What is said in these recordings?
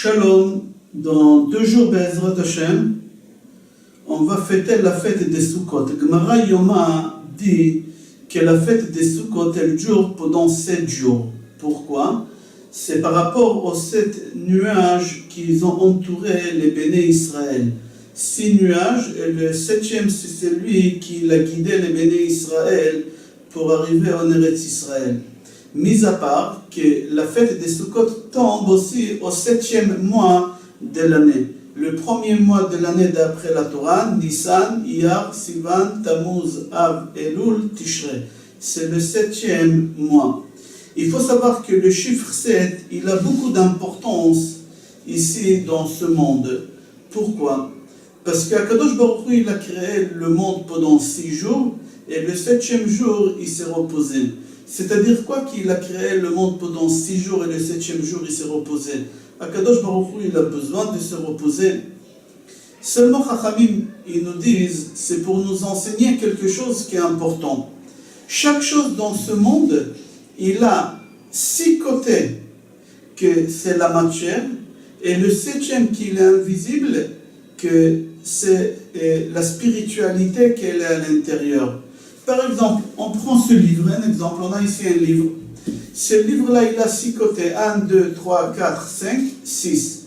Shalom, dans 2 jours, Be'ezrat Hashem, on va fêter la fête des Sukkot. Gemara Yoma dit que la fête des Sukkot, elle dure pendant 7 jours. Pourquoi? C'est par rapport aux 7 nuages qu'ils ont entouré les Béné Israël. 6 nuages, et le 7e, c'est celui qui a guidé les Béné Israël pour arriver en Eretz Israël. Mis à part que la fête des Sukkot tombe aussi au 7e mois de l'année. Le premier mois de l'année d'après la Torah, Nissan, Iyar, Sivan, Tammuz, Av, Elul, Tishrei. C'est le 7e mois. Il faut savoir que le chiffre 7, il a beaucoup d'importance ici dans ce monde. Pourquoi? Parce qu'Akadosh Baruch Hu, il a créé le monde pendant 6 jours et le 7e jour, il s'est reposé. C'est-à-dire quoi qu'il a créé le monde pendant 6 jours et le 7e jour, il s'est reposé? Akadosh Baruch Hu, il a besoin de se reposer. Seulement, Chachamim, ils nous disent, c'est pour nous enseigner quelque chose qui est important. Chaque chose dans ce monde, il a 6 côtés, que c'est la matière, et le 7e qui est invisible, que c'est la spiritualité qu'elle est à l'intérieur. Par exemple, on prend ce livre, un exemple, on a ici un livre. Ce livre-là, il a 6 côtés, 1, 2, 3, 4, 5, 6.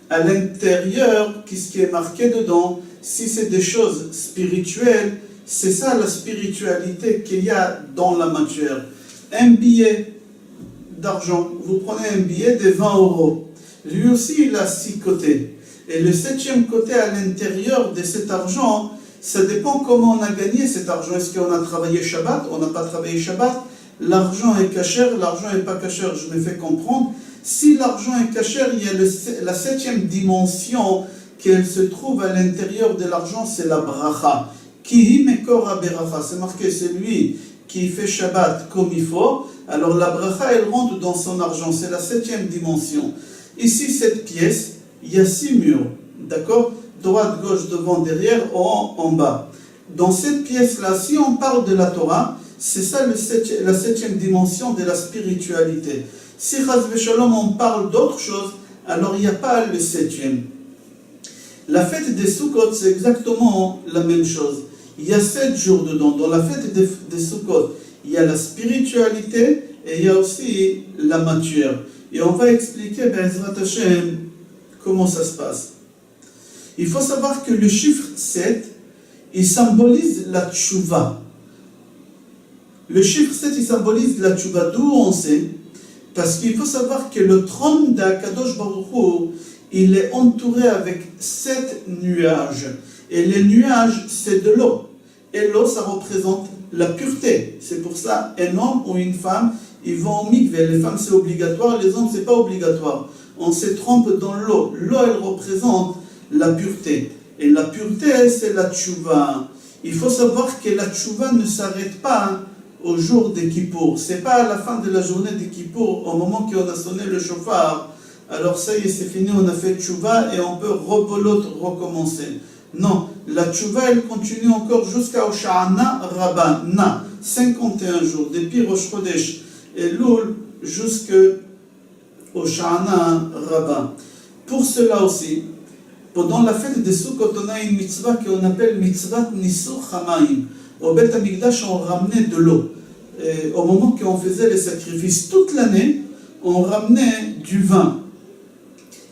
À l'intérieur, qu'est-ce qui est marqué dedans? Si c'est des choses spirituelles, c'est ça la spiritualité qu'il y a dans la matière. Un billet d'argent, vous prenez un billet de 20 euros. Lui aussi, il a 6 côtés. Et le 7e côté à l'intérieur de cet argent, ça dépend comment on a gagné cet argent. Est-ce qu'on a travaillé Shabbat? On n'a pas travaillé Shabbat. L'argent est cachère, l'argent n'est pas cachère, je me fais comprendre. Si l'argent est cachère, il y a la 7e dimension qu'elle se trouve à l'intérieur de l'argent, c'est la bracha. Ki mekor ha-beracha, c'est marqué, c'est lui qui fait Shabbat comme il faut. Alors la bracha, elle rentre dans son argent, c'est la 7e dimension. Ici, cette pièce, il y a 6 murs, d'accord? Droite, gauche, devant, derrière, en bas. Dans cette pièce-là, si on parle de la Torah, c'est ça la 7e dimension de la spiritualité. Si Chaz v'Shalom on parle d'autre chose, alors il n'y a pas le 7e. La fête des Sukkot, c'est exactement la même chose. Il y a 7 jours dedans. Dans la fête des Sukkot, il y a la spiritualité et il y a aussi la matière. Et on va expliquer, Be'ezrat Hashem, comment ça se passe. Il faut savoir que le chiffre 7, il symbolise la tchouva. Le chiffre 7, il symbolise la tchouva. D'où on sait? Parce qu'il faut savoir que le trône d'Akadosh Baruch Hu, il est entouré avec 7 nuages. Et les nuages, c'est de l'eau. Et l'eau, ça représente la pureté. C'est pour ça, un homme ou une femme, ils vont au mikvé. Les femmes, c'est obligatoire, les hommes, c'est pas obligatoire. On se trompe dans l'eau. L'eau, elle représente la pureté. Et la pureté, c'est la tchouva. Il faut savoir que la tchouva ne s'arrête pas au jour des Kippour. C'est pas à la fin de la journée des Kippour, au moment qu'on a sonné le chauffard, alors ça y est, c'est fini, on a fait tchouva et on peut recommencer. Non, la tchouva, elle continue encore jusqu'à Hosha'ana Rabbah, 51 jours, depuis Rosh Chodesh et Loul jusqu'à Hosha'ana Rabbah. Pour cela aussi, pendant la fête des Sukkot, on a une mitzvah qu'on appelle mitzvah Nisuch Hamayim. Au Beth Amikdash, on ramenait de l'eau. Et au moment qu'on faisait les sacrifices, toute l'année, on ramenait du vin.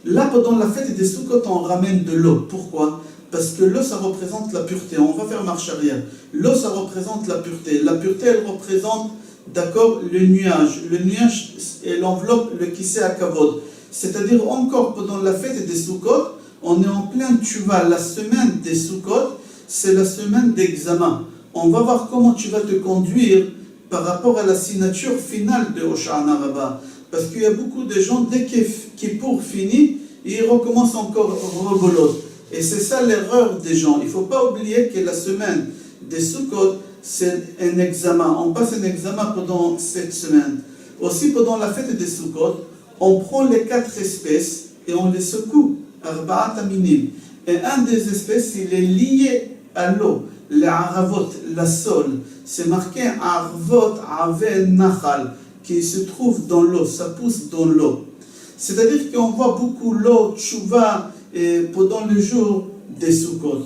Là, pendant la fête des Sukkot, on ramène de l'eau. Pourquoi? Parce que l'eau, ça représente la pureté. On va faire marche arrière. L'eau, ça représente la pureté. La pureté, elle représente, d'accord, le nuage. Le nuage, elle enveloppe le kissé à kavod. C'est-à-dire, encore pendant la fête des Sukkot, on est en plein tchouva. La semaine des Sukkot, c'est la semaine d'examen. On va voir comment tu vas te conduire par rapport à la signature finale de Hosha'ana Rabbah. Parce qu'il y a beaucoup de gens, dès qu'Kippour finit, ils recommencent encore rebelote. Et c'est ça l'erreur des gens. Il ne faut pas oublier que la semaine des Sukkot, c'est un examen. On passe un examen pendant cette semaine. Aussi, pendant la fête des Sukkot, on prend les 4 espèces et on les secoue. Arba'at aminim. Et un des espèces, il est lié à l'eau. Les aravot, la sol, c'est marqué aravot, ave, nachal, qui se trouve dans l'eau, ça pousse dans l'eau. C'est-à-dire qu'on voit beaucoup l'eau, tchouva, pendant le jour des Sukkot.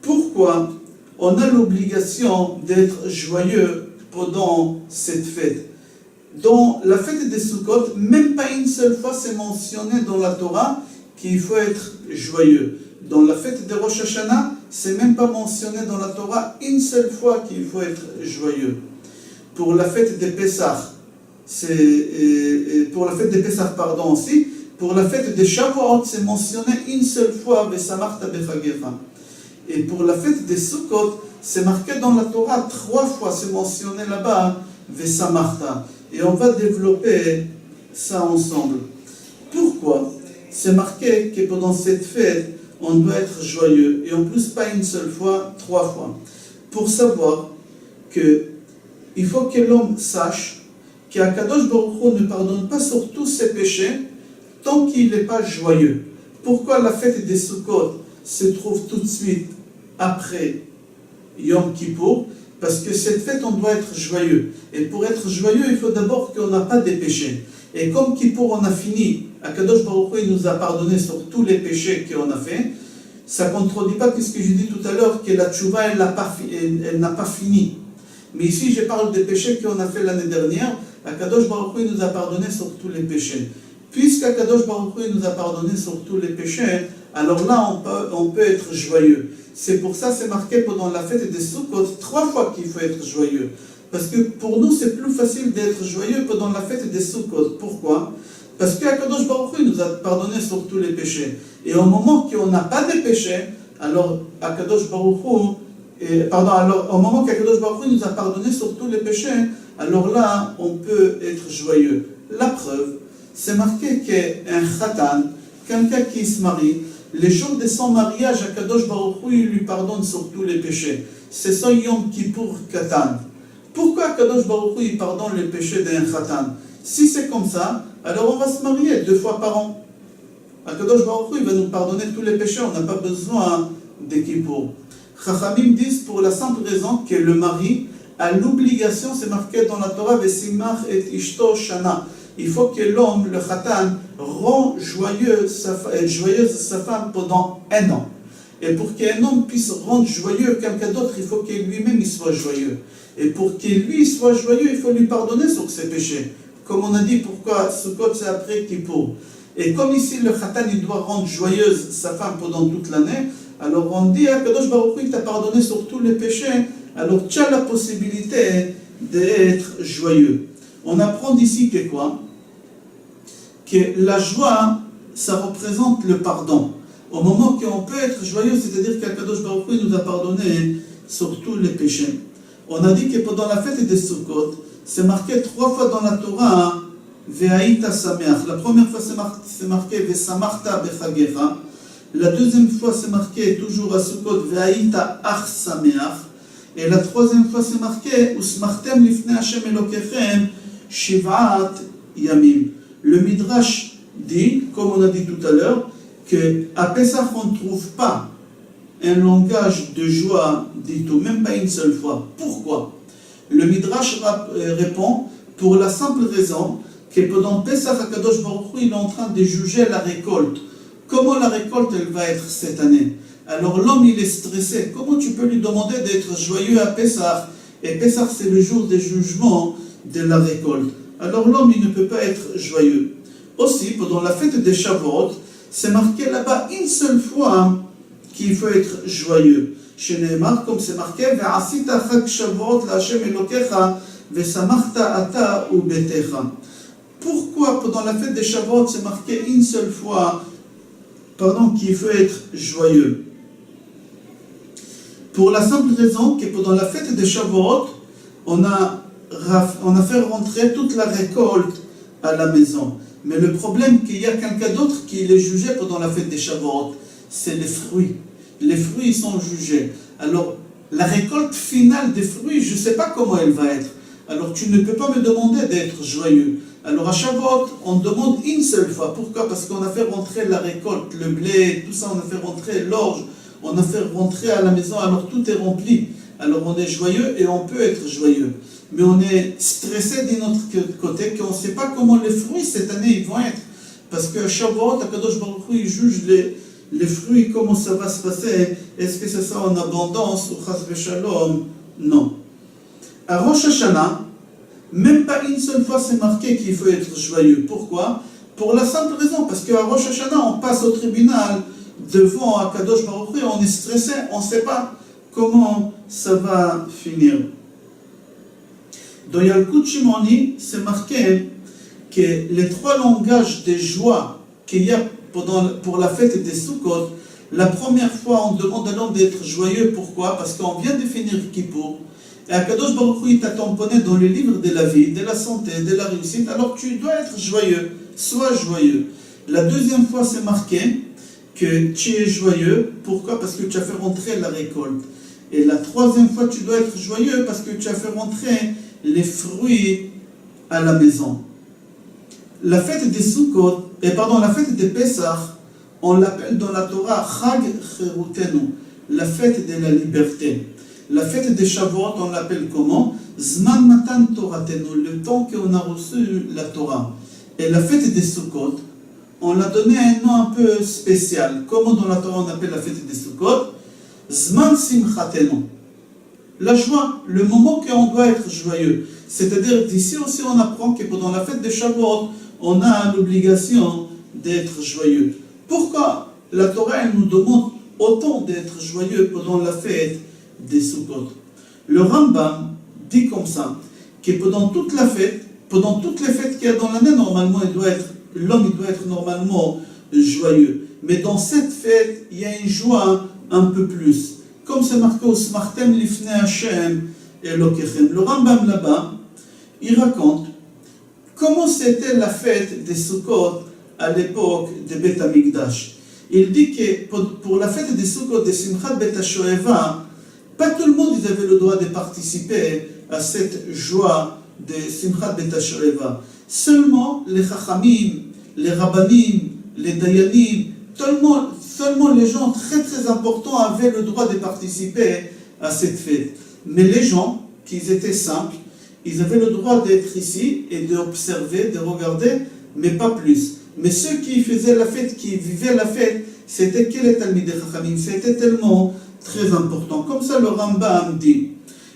Pourquoi on a l'obligation d'être joyeux pendant cette fête? Dans la fête des Sukkot, même pas une seule fois c'est mentionné dans la Torah qu'il faut être joyeux. Dans la fête de Rosh Hashanah, c'est même pas mentionné dans la Torah une seule fois qu'il faut être joyeux. Pour la fête des Pessah, pour la fête des Pessah, pardon, aussi, pour la fête des Shavuot, c'est mentionné une seule fois, Vesamarta Bechagecha. Et pour la fête des Sukkot, c'est marqué dans la Torah 3 fois, c'est mentionné là-bas, Vesamarta. Et on va développer ça ensemble. Pourquoi? C'est marqué que pendant cette fête, on doit être joyeux. Et en plus, pas une seule fois, 3 fois. Pour savoir qu'il faut que l'homme sache qu'Akadosh Baruch Hu ne pardonne pas sur tous ses péchés tant qu'il n'est pas joyeux. Pourquoi la fête des Sukkot se trouve tout de suite après Yom Kippour? Parce que cette fête, on doit être joyeux. Et pour être joyeux, il faut d'abord qu'on n'a pas de péchés. Et comme Kippour, on a fini, Akadosh Baruch Hu nous a pardonné sur tous les péchés qu'on a fait, ça ne contredit pas ce que j'ai dit tout à l'heure, que la tchouva, elle n'a pas fini. Mais ici, je parle des péchés qu'on a fait l'année dernière. Akadosh Baruch Hu nous a pardonné sur tous les péchés. Puisqu'Akadosh Baruch Hu nous a pardonné sur tous les péchés, alors là, on peut être joyeux. C'est pour ça, c'est marqué pendant la fête des Sukkot 3 fois qu'il faut être joyeux. Parce que pour nous, c'est plus facile d'être joyeux pendant la fête des Sukkot. Pourquoi? Parce qu'Akadosh Baruch Hu nous a pardonné sur tous les péchés. Et au moment qu'on n'a pas de péchés, alors Akadosh Baruch Hu, alors au moment qu'Akadosh Baruch Hu nous a pardonné sur tous les péchés, alors là, on peut être joyeux. La preuve, c'est marqué qu'un khatan, quelqu'un qui se marie, les jours de son mariage, Akadosh Baruch Hu lui pardonne sur tous les péchés. C'est son Yom Kippour Katan. Pourquoi Akadosh Baruch Hu pardonne les péchés d'un khatan? Si c'est comme ça, alors on va se marier 2 fois par an. Akadosh Baruch Hu va nous pardonner tous les péchés, on n'a pas besoin de Kippour. Chachamim disent pour la simple raison que le mari a l'obligation, c'est marqué dans la Torah, Vesimach et Ishto Shana. Il faut que l'homme, le khatan, rend joyeuse sa femme pendant 1 an. Et pour qu'un homme puisse rendre joyeux quelqu'un d'autre, il faut que lui-même il soit joyeux. Et pour qu'il lui soit joyeux, il faut lui pardonner sur ses péchés. Comme on a dit, pourquoi Sukkot c'est après Kippour. Et comme ici le khatan il doit rendre joyeuse sa femme pendant toute l'année, alors on dit à Kadosh Baruch Hu, il t'a pardonné sur tous les péchés, alors tu as la possibilité d'être joyeux. On apprend d'ici que quoi? Que la joie, ça représente le pardon. Au moment qu'on peut être joyeux, c'est-à-dire qu'Akadosh Baruch Hu nous a pardonné sur tous les péchés. On a dit que pendant la fête des Sukkot, c'est marqué 3 fois dans la Torah, Ve'aïta Sameach. La première fois c'est marqué Vesamarta Bechagecha. La deuxième fois c'est marqué toujours à Sukkot Ve'aïta Ach Sameach. Et la troisième fois c'est marqué Usmartem Lifnei Hashem Elokechem Shivat Yamim. Le Midrash dit, comme on a dit tout à l'heure, qu'à Pessah on ne trouve pas un langage de joie du tout, même pas une seule fois. Pourquoi? Le Midrash répond pour la simple raison que pendant Pessah, Akadosh Baruch Hu il est en train de juger la récolte. Comment la récolte elle va être cette année? Alors l'homme il est stressé. Comment tu peux lui demander d'être joyeux à Pessah? Et Pessah c'est le jour des jugements de la récolte. Alors l'homme il ne peut pas être joyeux. Aussi, pendant la fête des Shavuot, c'est marqué là-bas une seule fois qu'il faut être joyeux. Chez Neymar, comme c'est marqué, Ve'asita chag Shavuot la'Hashem Elokecha, ve'samachta ata u'betecha. Pourquoi pendant la fête des Shavuot c'est marqué une seule fois, qu'il faut être joyeux? Pour la simple raison que pendant la fête des Shavuot, on a fait rentrer toute la récolte à la maison. Mais le problème qu'il y a quelqu'un d'autre qui est jugé pendant la fête des Shavuot, c'est les fruits. Les fruits ils sont jugés. Alors, la récolte finale des fruits, je ne sais pas comment elle va être. Alors, tu ne peux pas me demander d'être joyeux. Alors, à Shavuot, on demande une seule fois. Pourquoi? Parce qu'on a fait rentrer la récolte, le blé, tout ça, on a fait rentrer l'orge, on a fait rentrer à la maison, alors tout est rempli. Alors, on est joyeux et on peut être joyeux. Mais on est stressé d'un autre côté, qu'on ne sait pas comment les fruits cette année ils vont être. parce que Shavuot, Akadosh Baruch Hu, il juge les fruits, comment ça va se passer, est-ce que c'est ça en abondance ou chas v'shalom? Non. À Rosh Hashanah, même pas une seule fois c'est marqué qu'il faut être joyeux. Pourquoi? Pour la simple raison, parce qu'à Rosh Hashanah, on passe au tribunal devant Akadosh Baruch Hu, on est stressé, on ne sait pas comment ça va finir. Dans Yalkut Shimoni, c'est marqué que les trois langages de joie qu'il y a pour la fête des Sukkot, la première fois on demande à l'homme d'être joyeux. Pourquoi? Parce qu'on vient de finir Kippour. Et Akadosh Baruch Hu t'a tamponné dans le livre de la vie, de la santé, de la réussite, alors tu dois être joyeux, sois joyeux. La deuxième fois c'est marqué que tu es joyeux. Pourquoi? Parce que tu as fait rentrer la récolte. Et la troisième fois tu dois être joyeux parce que tu as fait rentrer les fruits à la maison. La fête des Sukkot, la fête des Pessah, on l'appelle dans la Torah Chag Cherutenu, la fête de la liberté. La fête des Shavuot, on l'appelle comment? Zman Matan Toratenu, le temps qu'on a reçu la Torah. Et la fête des Sukkot, on l'a donné un nom un peu spécial. Comment dans la Torah on appelle la fête des Sukkot? Zman Simchatenu. La joie, le moment qu'on doit être joyeux. C'est-à-dire, d'ici aussi on apprend que pendant la fête des Shavuot, on a l'obligation d'être joyeux. Pourquoi la Torah elle nous demande autant d'être joyeux pendant la fête des Sukkot? Le Rambam dit comme ça, que pendant toutes les fêtes qu'il y a dans l'année, normalement, l'homme doit être normalement joyeux. Mais dans cette fête, il y a une joie un peu plus. Comme c'est marqué au Smartem Lifnei Hashem Elokechem. Le Rambam là-bas, il raconte comment c'était la fête des Sukkot à l'époque de Beth Amikdash. Il dit que pour la fête des Sukkot de Simchat Bet HaShoeva, pas tout le monde avait le droit de participer à cette joie de Simchat Bet HaShoeva. Seulement les Chachamim, les Rabbanim, les Dayanim, seulement les gens très très importants avaient le droit de participer à cette fête. Mais les gens qui étaient simples, ils avaient le droit d'être ici et d'observer, de regarder, mais pas plus. Mais ceux qui faisaient la fête, qui vivaient la fête, c'était que les Talmidei Chachamim. C'était tellement très important. Comme ça, le Rambam dit.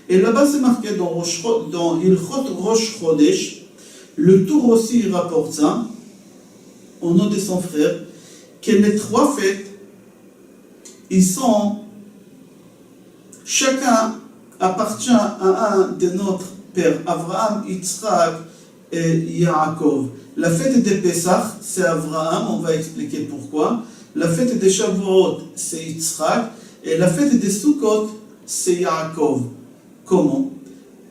Et là-bas, c'est marqué dans Ilchot Rosh Chodesh. Le Tour aussi il rapporte ça, au nom de son frère, que les trois fêtes, ils sont, chacun appartient à un de notre père, Abraham, Yitzhak et Yaakov. La fête des Pessah, c'est Abraham, on va expliquer pourquoi. La fête des Shavuot, c'est Yitzhak. Et la fête des Sukkot, c'est Yaakov. Comment?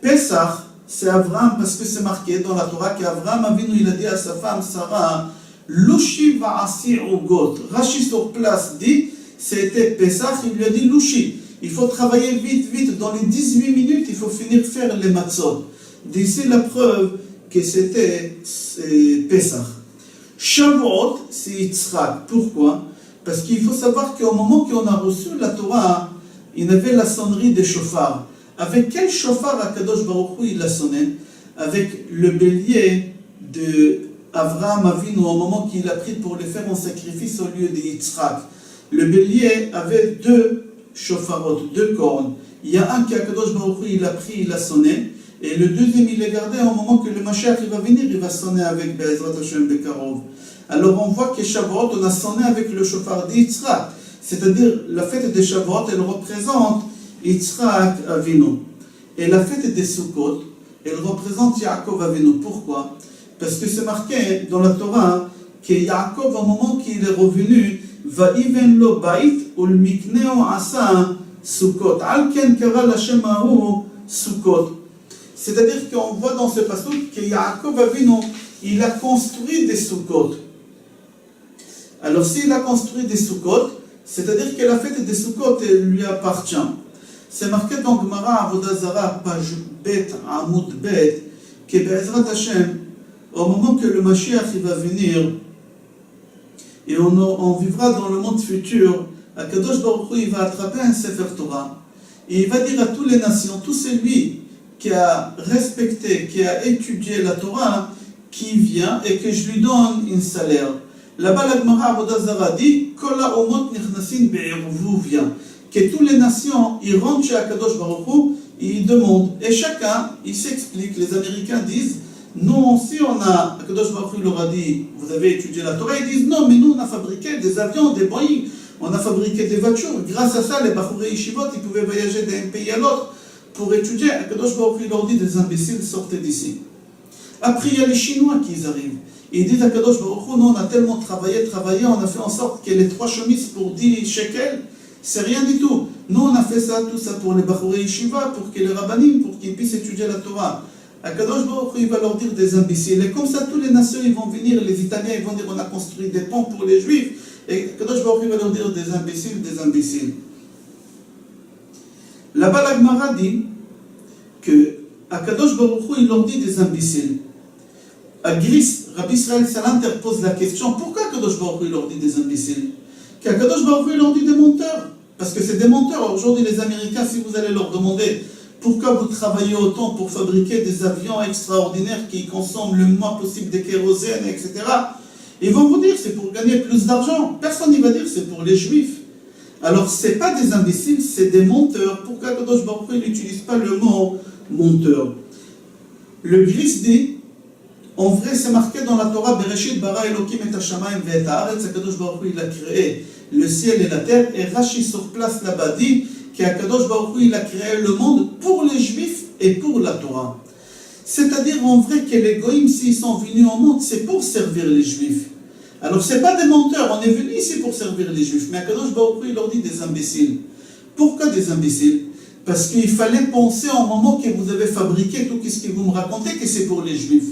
Pessah, c'est Abraham parce que c'est marqué dans la Torah qu'Abraham Avinu, il a dit à sa femme Sarah, Lushi va'asi ugot. Rashi sur place dit, c'était Pessah, il lui a dit Lushi. Il faut travailler vite, dans les 18 minutes, il faut finir faire les matzot. D'ici la preuve que c'était Pessah. Shavuot, c'est Yitzhak. Pourquoi? Parce qu'il faut savoir qu'au moment qu'on a reçu la Torah, il y avait la sonnerie des chauffards. Avec quel chauffard Akadosh Baruch Hu il a sonné? Avec le bélier de Avraham Avinu au moment qu'il a pris pour le faire en sacrifice au lieu de Yitzhak. Le bélier avait deux chauffarotes, deux cornes. Il y a un qui Akadosh Baruch Hu il a pris, il a sonné. Et le deuxième, il est gardé au moment que le Mashiach il va venir, il va sonner avec Be'ezrat Hashem Bekarov. Alors on voit que Shavuot, on a sonné avec le chauffard d'Yitzhak. C'est-à-dire, la fête des Shavuot, elle représente Yitzhak Avinu. Et la fête des Sukkot, elle représente Yaakov Avinu. Pourquoi? Parce que c'est marqué dans la Torah que Yaakov, au moment qu'il est revenu, Va'iven lo bait ul mikneo asa Sukkot. Al ken kara l'Hashem ahu Sukkot. C'est-à-dire qu'on voit dans ce passage que Yaakov Avinu, il a construit des Sukkot. Alors s'il a construit des Sukkot, c'est-à-dire que la fête des Sukkot, elle lui appartient. C'est marqué dans Gemara Avodah Zara, page Bet, Amoud Bet, que Be'ezrat Hashem, au moment que le Mashiach il va venir, et on vivra dans le monde futur, Akadosh Baruch Hu, il va attraper un Sefer Torah, et il va dire à toutes les nations, tout celui qui a respecté, qui a étudié la Torah, qui vient et que je lui donne un salaire. Là-bas, la Gemara Avodah Zara dit Kol ha'omot nichnasin be'ervuvia, que toutes les nations, ils rentrent chez Akadosh Baruch Hu, ils demandent, et chacun, il s'explique. Les Américains disent, nous, si on a, Akadosh Baruch Hu leur a dit, vous avez étudié la Torah, ils disent, non, mais nous, on a fabriqué des avions, des Boeing, on a fabriqué des voitures. Grâce à ça, les Bachourei Yeshivot, ils pouvaient voyager d'un pays à l'autre pour étudier. Akadosh Baruch Hu leur dit, des imbéciles, sortez d'ici. Après, il y a les Chinois qui arrivent. Ils disent à Akadosh Baruch Hu, nous, on a tellement travaillé, on a fait en sorte que les 3 chemises pour 10 shekels, c'est rien du tout. Nous, on a fait ça, tout ça pour les Bachourei Yeshiva, pour que les rabbanim, pour qu'ils puissent étudier la Torah. Akadosh Baruch Hu, il va leur dire des imbéciles. Et comme ça, tous les nations, ils vont venir, les Italiens, ils vont dire, on a construit des ponts pour les Juifs. Et Akadosh Baruch Hu va leur dire des imbéciles, des imbéciles. Là-bas, la Gemara dit que Akadosh Baruch Hu, il leur dit des imbéciles. À Gris, Rabbi Israël Salant pose la question, pourquoi Akadosh Baruch Hu, il leur dit des imbéciles? Qu'Akadosh Baruch Hu, il leur dit des menteurs. Parce que c'est des menteurs. Aujourd'hui, les Américains, si vous allez leur demander pourquoi vous travaillez autant pour fabriquer des avions extraordinaires qui consomment le moins possible de kérosène, etc., ils vont vous dire c'est pour gagner plus d'argent. Personne ne va dire c'est pour les Juifs. Alors, ce n'est pas des imbéciles, c'est des menteurs. Pourquoi Akadosh Baruch Hu n'utilise pas le mot menteur? Le Gris dit, en vrai, c'est marqué dans la Torah, Bereshit bara Elokim et Hashamayim ve'et haaretz, Akadosh Baruch Hu, il a créé le ciel et la terre, et Rashi sur place là-bas dit qu'Akadosh Baruch Hu, il a créé le monde pour les Juifs et pour la Torah. C'est-à-dire en vrai que les Goïms, s'ils sont venus au monde, c'est pour servir les Juifs. Alors ce n'est pas des menteurs, on est venu ici pour servir les Juifs, mais Akadosh Baruch Hu, il leur dit des imbéciles. Pourquoi des imbéciles? Parce qu'il fallait penser au moment que vous avez fabriqué tout ce que vous me racontez que c'est pour les Juifs.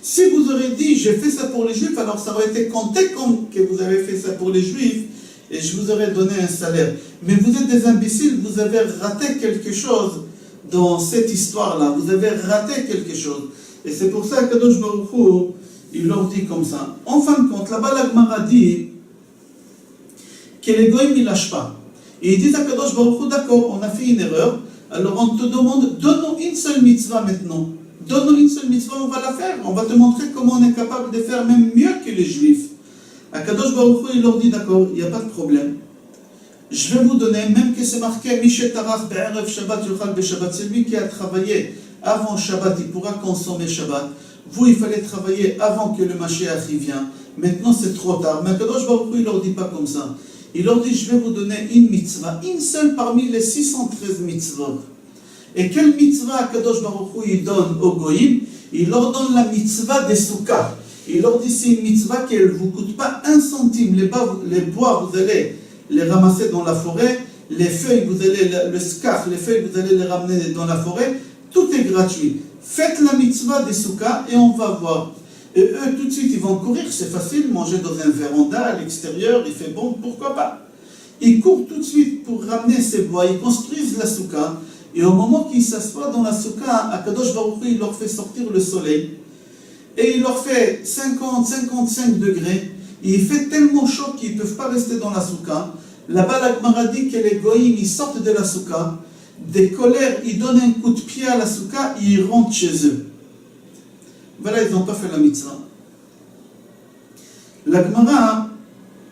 Si vous aurez dit j'ai fait ça pour les Juifs, alors ça aurait été compté comme que vous avez fait ça pour les Juifs, et je vous aurais donné un salaire. Mais vous êtes des imbéciles, vous avez raté quelque chose dans cette histoire-là. Vous avez raté quelque chose. Et c'est pour ça que Kadosh Baruch Hu, il leur dit comme ça. En fin de compte, là-bas, la Gemara dit que les Goïms, ils ne lâchent pas. Et ils disent à Kadosh Baruch Hu, d'accord, on a fait une erreur, alors on te demande, donne-nous une seule mitzvah maintenant. Donne-nous une seule mitzvah, on va la faire. On va te montrer comment on est capable de faire même mieux que les Juifs. Akadosh Baruch Hu, il leur dit, d'accord, il n'y a pas de problème. Je vais vous donner, même que c'est marqué, Mishet Tarach Be'erev Shabbat Yochal Be'Shabbat, celui qui a travaillé avant Shabbat, il pourra consommer Shabbat. Vous, il fallait travailler avant que le Mashiach y vienne. Maintenant, c'est trop tard. Mais Akadosh Baruch Hu, il leur dit pas comme ça. Il leur dit, je vais vous donner une mitzvah, une seule parmi les 613 mitzvot. Et quelle mitzvah Akadosh Baruch Hu, il donne aux Goïm? Il leur donne la mitzvah des Soukas. Il leur dit, c'est une mitzvah qui ne vous coûte pas un centime. Les bois, vous allez les ramasser dans la forêt. Les feuilles, vous allez, le scarf, les feuilles, vous allez les ramener dans la forêt. Tout est gratuit. Faites la mitzvah des soukas et on va voir. Et eux, tout de suite, ils vont courir. C'est facile, manger dans un véranda à l'extérieur, il fait bon, pourquoi pas. Ils courent tout de suite pour ramener ces bois. Ils construisent la souka. Et au moment qu'ils s'assoient dans la souka, Akadosh Baruch Hu, il leur fait sortir le soleil. Et il leur fait 50-55 degrés. Et il fait tellement chaud qu'ils ne peuvent pas rester dans la souka. Là-bas, la Gemara dit que les goïms, ils sortent de la souka. Des colères, ils donnent un coup de pied à la souka et ils rentrent chez eux. Voilà, ils n'ont pas fait la mitzvah. La Gemara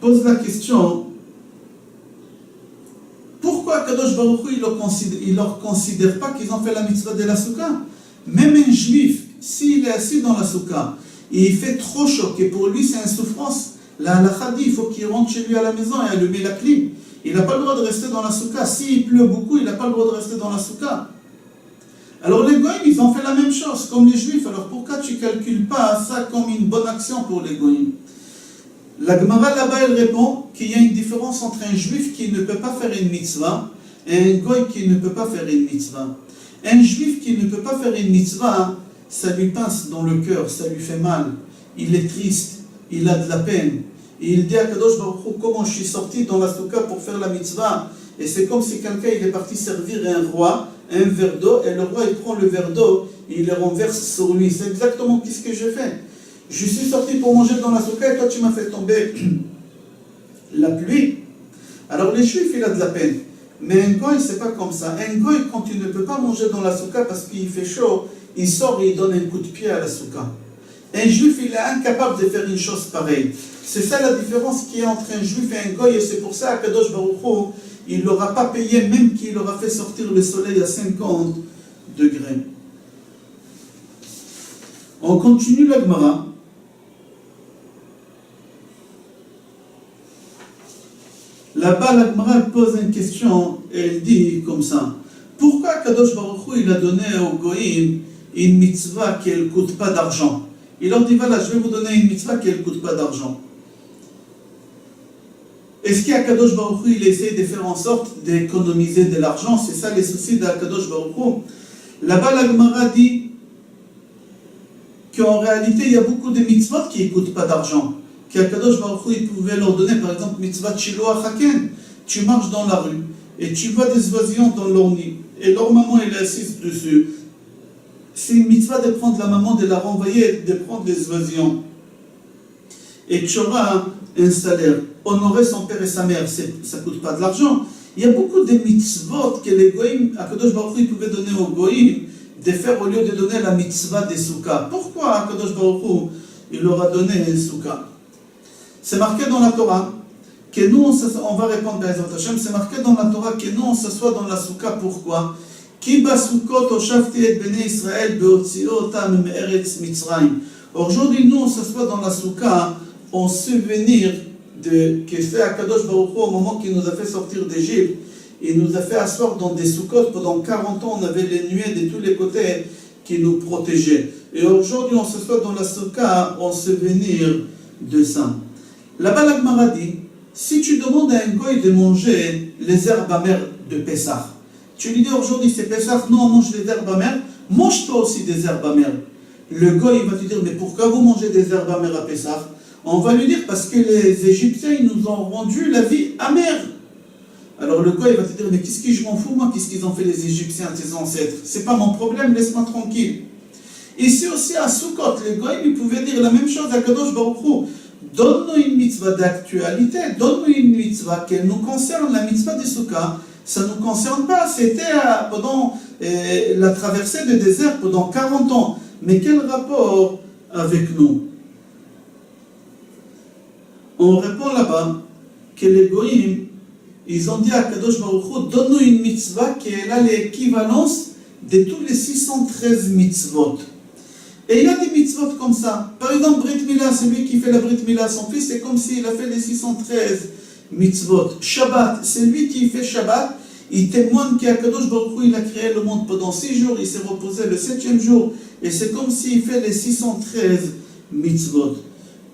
pose la question, pourquoi Kadosh Baruch Hu, il ne leur considère pas qu'ils ont fait la mitzvah de la souka? Même un juif, s'il est assis dans la souka et il fait trop chaud, et pour lui c'est une souffrance, la halakha dit il faut qu'il rentre chez lui à la maison et allumer la clim. Il n'a pas le droit de rester dans la souka. S'il pleut beaucoup, il n'a pas le droit de rester dans la souka. Alors les goïms, ils ont fait la même chose, comme les juifs. Alors pourquoi tu ne calcules pas ça comme une bonne action pour les goïms? La Gemara là-bas, elle répond qu'il y a une différence entre un juif qui ne peut pas faire une mitzvah et un goïm qui ne peut pas faire une mitzvah. Un juif qui ne peut pas faire une mitzvah, ça lui pince dans le cœur, ça lui fait mal. Il est triste, il a de la peine. Et il dit à Kadosh Baruch Hu, comment je suis sorti dans la souka pour faire la mitzvah? Et c'est comme si quelqu'un il est parti servir un roi un verre d'eau, et le roi il prend le verre d'eau et il le renverse sur lui. C'est exactement ce que je fais. Je suis sorti pour manger dans la souka et toi tu m'as fait tomber la pluie. Alors les juifs il a de la peine. Mais un goy c'est pas comme ça. Un goy quand il ne peut pas manger dans la souka parce qu'il fait chaud, il sort et il donne un coup de pied à la souka. Un juif, il est incapable de faire une chose pareille. C'est ça la différence qu'il y a entre un juif et un goy, et c'est pour ça qu'Akadosh Baruch Hu, il ne l'aura pas payé, même qu'il aura fait sortir le soleil à 50 degrés. On continue la Gemara. Là-bas, la Gemara pose une question et elle dit comme ça. Pourquoi Kadosh Baruch Hu, il a donné aux Goïm une mitzvah qui ne coûte pas d'argent? Il leur dit, voilà, je vais vous donner une mitzvah qui ne coûte pas d'argent. Est-ce qu'Akadosh Baruch Hu, il essaie de faire en sorte d'économiser de l'argent? C'est ça les soucis d'Akadosh Baruch Hu. Là-bas, la Gemara dit qu'en réalité, il y a beaucoup de mitzvot qui ne coûtent pas d'argent. Qu'Akadosh Baruch Hu, il pouvait leur donner, par exemple, mitzvah Shiloh Haken. Tu marches dans la rue et tu vois des oisillons dans leur nid. Et leur maman, elle est assise dessus. C'est une mitzvah de prendre la maman, de la renvoyer, de prendre les oisillons. Et tu auras un salaire. Honorer son père et sa mère, ça ne coûte pas de l'argent. Il y a beaucoup de mitzvot que les goïms, Akadosh Baruch Hu, il pouvait donner aux goïms, de faire au lieu de donner la mitzvah des soukas. Pourquoi Akadosh Baruch Hu, il leur a donné un souka? C'est marqué dans la Torah que nous, on va répondre à Ezrat Hashem, c'est marqué dans la Torah que nous, on s'assoit dans la souka. Pourquoi? Ki basukot oshavti et bnei Israël beotzio otam me'eretz Mitzrayim. Aujourd'hui, nous, on s'assoit dans la souka en souvenir de que fait Akadosh Baruch Hu au moment qu'il nous a fait sortir d'Égypte. Il nous a fait asseoir dans des soukotes. Pendant 40 ans, on avait les nuées de tous les côtés qui nous protégeaient. Et aujourd'hui, on s'assoit dans la souka en souvenir de ça. Là-bas, la Gemara dit, si tu demandes à un goy de manger les herbes amères de Pessah, tu lui dis aujourd'hui c'est Pessah, non, on mange les herbes amères, mange toi aussi des herbes amères. Le goy il va te dire, mais pourquoi vous mangez des herbes amères à Pessah? On va lui dire, parce que les Égyptiens ils nous ont rendu la vie amère. Alors le goy il va te dire, mais qu'est-ce que je m'en fous, moi, qu'est-ce qu'ils ont fait les Égyptiens, tes ancêtres? C'est pas mon problème, laisse-moi tranquille. Ici aussi à Sukkot, les goy ils pouvaient dire la même chose à Kadosh Baruch Hu. Donne-nous une mitzvah d'actualité, donne-nous une mitzvah qui nous concerne, la mitzvah des Souka. Ça ne nous concerne pas, c'était pendant la traversée du désert pendant 40 ans. Mais quel rapport avec nous? On répond là-bas que les goïms, ils ont dit à Kadosh Baruch Hu, donne-nous une mitzvah qui est là l'équivalence de tous les 613 mitzvot. Et il y a des mitzvot comme ça. Par exemple, Brit Mila, celui qui fait la Brit Mila à son fils, c'est comme s'il a fait les 613 mitzvot. Shabbat, c'est lui qui fait Shabbat. Il témoigne qu'Akadosh Baruch Hu, il a créé le monde pendant 6 jours, il s'est reposé le 7e jour. Et c'est comme s'il fait les 613 mitzvot.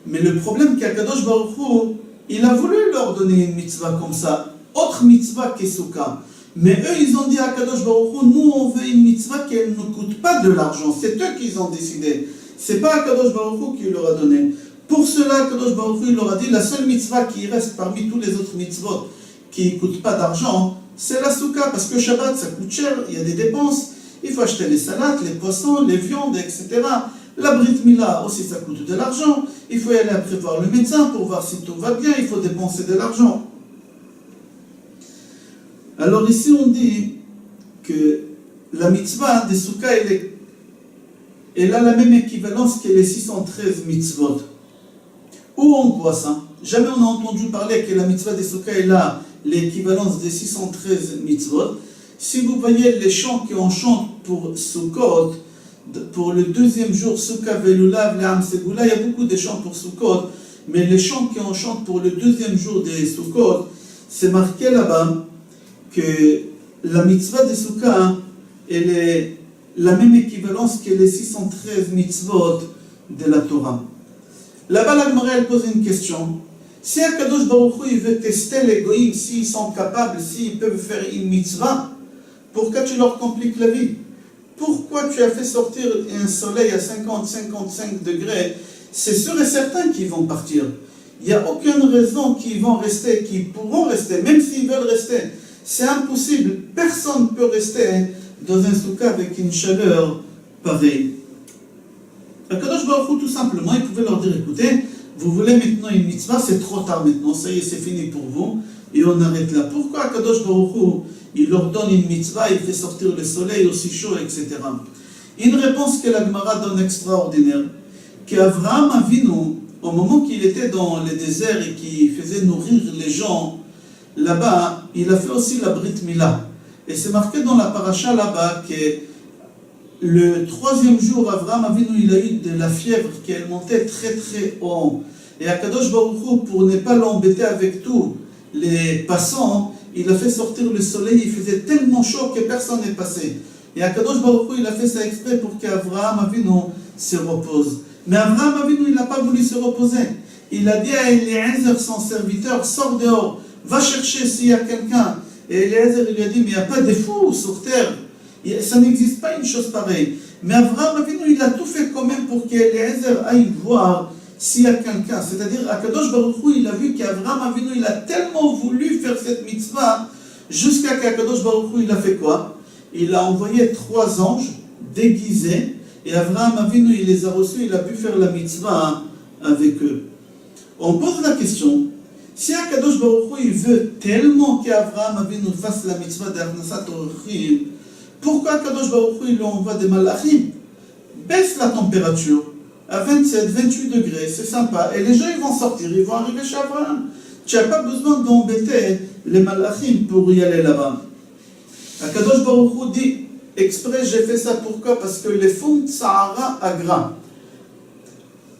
Mais le problème qu'Akadosh Baruch Hu, il a voulu leur donner une mitzvah comme ça. Autre mitzvah qu'Esuka. Mais eux, ils ont dit à Kadosh Baruch Hu, nous, on veut une mitzvah qui ne coûte pas de l'argent. C'est eux qui ont décidé. C'est pas Kadosh Baruch Hu qui leur a donné. Pour cela, Kadosh Baruch Hu, il leur a dit, la seule mitzvah qui reste parmi tous les autres mitzvot qui ne coûtent pas d'argent, c'est la souka. Parce que Shabbat, ça coûte cher, il y a des dépenses. Il faut acheter les salades, les poissons, les viandes, etc. La Brit Mila aussi, ça coûte de l'argent. Il faut y aller après voir le médecin pour voir si tout va bien. Il faut dépenser de l'argent. Alors ici on dit que la mitzvah des souka, elle a la même équivalence que les 613 mitzvot. Où on voit ça? Jamais on a entendu parler que la mitzvah des souka elle a l'équivalence des 613 mitzvot. Si vous voyez les chants qu'on chante pour Sukkot, pour le deuxième jour, Souka Velulav, Le'am Segula, il y a beaucoup de chants pour Sukkot, mais les chants qu'on chante pour le deuxième jour des Sukkot, c'est marqué là-bas que la mitzvah de Souka, elle est la même équivalence que les 613 mitzvot de la Torah. Là-bas, la Gemara, elle pose une question. Si Akadosh Baruch Hu, il veut tester les goïms, s'ils sont capables, s'ils peuvent faire une mitzvah, pourquoi tu leur compliques la vie? Pourquoi tu as fait sortir un soleil à 50-55 degrés? C'est sûr et certain qu'ils vont partir. Il n'y a aucune raison qu'ils vont rester, qu'ils pourront rester, même s'ils veulent rester. C'est impossible. Personne ne peut rester dans un souka avec une chaleur pareille. Akadosh Baruch Hu, tout simplement, il pouvait leur dire, écoutez, vous voulez maintenant une mitzvah, c'est trop tard maintenant, ça y est, c'est fini pour vous, et on arrête là. Pourquoi Akadosh Baruch Hu, il leur donne une mitzvah, il fait sortir le soleil aussi chaud, etc. Une réponse que la Gemara donne extraordinaire, qu'Avraham Avinu, au moment qu'il était dans le désert et qu'il faisait nourrir les gens, là-bas, il a fait aussi la Brit Mila. Et c'est marqué dans la paracha là-bas que le troisième jour, Avraham Avinu, il a eu de la fièvre qui elle montait très très haut. Et Akadosh Baruch Hu, pour ne pas l'embêter avec tous les passants, il a fait sortir le soleil, il faisait tellement chaud que personne n'est passé. Et Akadosh Baruch Hu, il a fait ça exprès pour qu'Avraham Avinu se repose. Mais Avraham Avinu, il n'a pas voulu se reposer. Il a dit à Eliezer, son serviteur, sors dehors, va chercher s'il y a quelqu'un. Et Eliezer, il lui a dit, mais il n'y a pas de fous sur terre. Ça n'existe pas une chose pareille. Mais Avraham Avinu, il a tout fait quand même pour qu'Eliezer aille voir s'il y a quelqu'un. C'est-à-dire, Akadosh Baruch Hu, il a vu qu'Avraham Avinu, il a tellement voulu faire cette mitzvah, jusqu'à qu'Akadosh Baruch Hu, il a fait quoi? Il a envoyé 3 anges déguisés, et Avraham Avinu, il les a reçus, il a pu faire la mitzvah avec eux. On pose la question, si Akadosh Baruch Hu, il veut tellement qu'Avraham Avinu fasse la mitzvah d'Arnasat Orchim, pourquoi Akadosh Baruch Hu, il lui envoie des malachim? Baisse la température à 27, 28 degrés, c'est sympa, et les gens, ils vont sortir, ils vont arriver chez Avraham. Tu n'as pas besoin d'embêter les malachim pour y aller là-bas. Akadosh Baruch Hu dit, exprès, j'ai fait ça pourquoi? Parce que les fonds Sahara agra,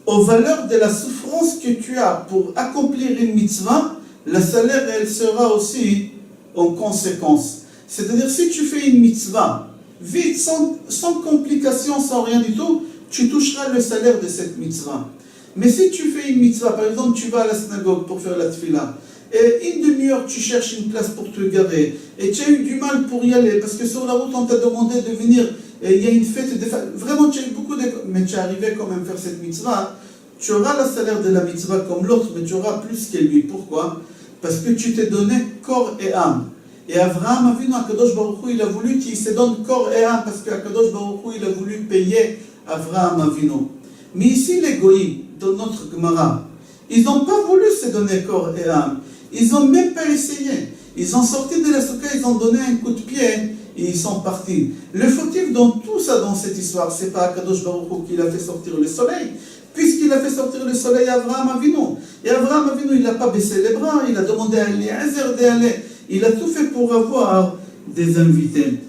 aux valeurs de la souffrance que tu as pour accomplir une mitzvah, la salaire, elle sera aussi en conséquence. C'est-à-dire, si tu fais une mitzvah, vite, sans complications, sans rien du tout, tu toucheras le salaire de cette mitzvah. Mais si tu fais une mitzvah, par exemple, tu vas à la synagogue pour faire la tefila, et une demi-heure, tu cherches une place pour te garer, et tu as eu du mal pour y aller, parce que sur la route, on t'a demandé de venir, et il y a une fête, vraiment, tu as eu beaucoup de... Mais tu es arrivé quand même à faire cette mitzvah, tu auras le salaire de la mitzvah comme l'autre, mais tu auras plus que lui. Pourquoi? Parce que tu t'es donné corps et âme. Et Avraham Avinu, Akadosh Baruch Hu, il a voulu qu'il se donne corps et âme, parce qu'Akadosh Baruch Hu, il a voulu payer Avraham Avinu. Mais ici, les goïs, dans notre Gemara, ils n'ont pas voulu se donner corps et âme. Ils n'ont même pas essayé. Ils ont sorti de la souka, ils ont donné un coup de pied et ils sont partis. Le fautif dans tout ça, dans cette histoire, c'est pas Akadosh Baruch Hu qui l'a fait sortir le soleil, puisqu'il a fait sortir le soleil à Avraham Avinu. Et Avraham Avinu, il n'a pas baissé les bras, il a demandé à Eliezer d'aller. Il a tout fait pour avoir des invités.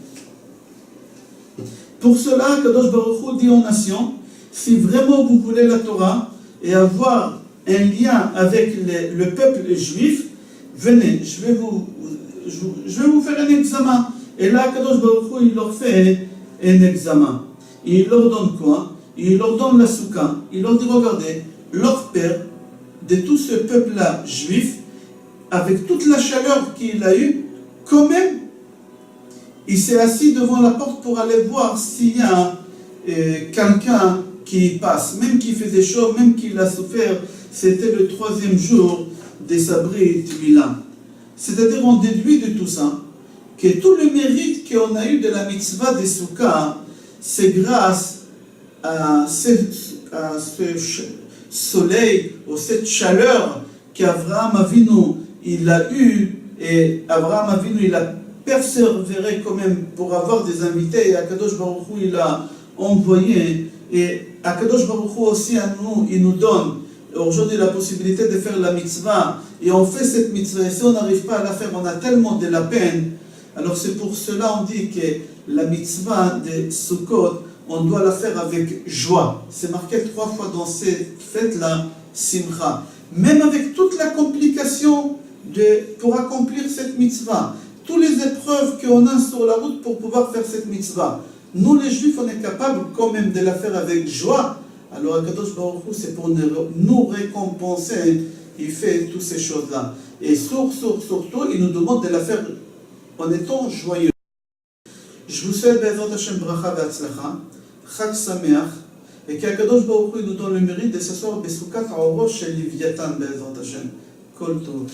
Pour cela, Akadosh Baruch Hu dit aux nations, si vraiment vous voulez la Torah et avoir un lien avec le peuple juif, venez, je vais vous faire un examen. Et là, Akadosh Baruch Hu, il leur fait un examen. Et il leur donne quoi? Il leur donne la souka. Il leur dit, regardez, leur père, de tout ce peuple-là juif, avec toute la chaleur qu'il a eue, quand même, il s'est assis devant la porte pour aller voir s'il y a quelqu'un qui passe, même qu'il faisait chaud, même qu'il a souffert. C'était le 3e jour de sa Brit Mila. C'est-à-dire, on déduit de tout ça que tout le mérite qu'on a eu de la mitzvah des Souka, c'est grâce à ce soleil, ou cette chaleur qu'Avraham Avinu il a eu, et Avraham Avinu il a persévéré quand même pour avoir des invités, et Akadosh Baruch Hu il a envoyé, et Akadosh Baruch Hu aussi à nous, il nous donne aujourd'hui la possibilité de faire la mitzvah, et on fait cette mitzvah, et si on n'arrive pas à la faire, on a tellement de la peine. Alors c'est pour cela on dit que la mitzvah de Sukkot, on doit la faire avec joie. C'est marqué 3 fois dans cette fête-là, Simcha. Même avec toute la complication pour accomplir cette mitzvah, toutes les épreuves qu'on a sur la route pour pouvoir faire cette mitzvah, nous les Juifs, on est capable quand même de la faire avec joie. Alors Akadosh Baruch Hu, c'est pour nous récompenser, il fait toutes ces choses-là. Et surtout, il nous demande de la faire en étant joyeux. Je vous souhaite Be'ezrat Hashem bracha ve'atzlacha, Chag Sameach, et qu'Akadosh Baruch Hu nous donne le mérite de s'asseoir Besoukat Oro Shel Leviathan Be'ezrat Hashem. Kol Tov.